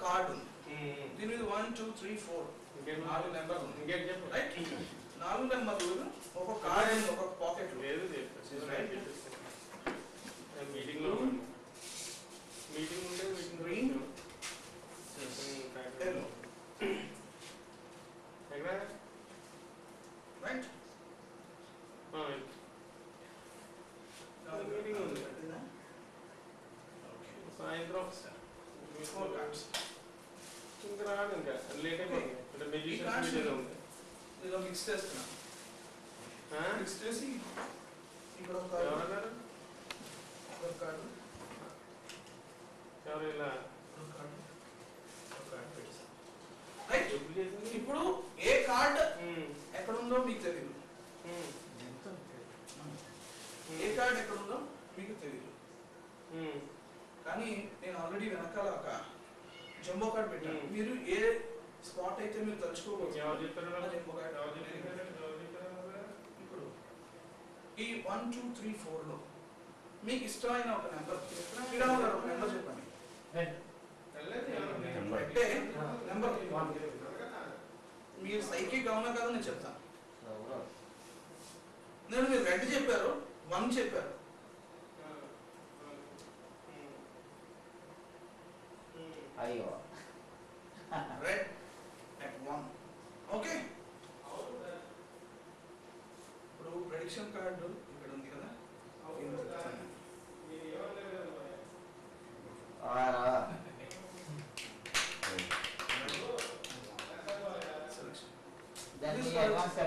Card ఉంది. దీని మీద 1 2 3 4 4 నెంబర్లు ఉన్నాయి. రైట్, 4 నెంబర్లు ఒక కార్డ్ ఉంది, ఒక పాకెట్ లేదు. మీటింగ్ లో గ్రీన్ ఎల్లో రైట్. మీటింగ్ ఉంది సాయంత్రం. 4 కార్డ్స్ ఇంకా రాదు, ఇంకా లేట్ అయిపోయింది. అంటే మెజిషియన్ ఉంది. ఇలా మిక్స్ చేస్తున్నా. మిక్స్ చేసి ఇక్కడ ఒక ఎవరన్నారు? కార్డు ఎవరు ఇలా రైట్. ఇప్పుడు ఏ కార్డ్ ఎక్కడ ఉందో మీకు తెలియదు, ఏ కార్డ్ ఎక్కడ ఉందో మీకు తెలియదు. కానీ నేను ఆల్రెడీ వెనకాల ఒక జంబో కార్డ్ పెట్టాను. మీరు ఏ స్పాట్ అయితే మీరు తలుచుకోవచ్చు. ఇప్పుడు ఈ 1 2 3 4 లో మీకు ఇష్టమైన ఒక నెంబర్, శ్రీరామ్ గారు ఒక నెంబర్ చెప్పండి. అంటే నెంబర్ మీరు సైకిక్ అవునా కదా నేను చెప్తాను. నేను మీరు 2 చెప్పారు, 1 చెప్పారు. అయ్యో రెడ్ అట్ 1. ఓకే, ఇప్పుడు ప్రెడిక్షన్ కార్డు ఇక్కడ ఉంది కదా. దాన్ని అడ్వాన్స్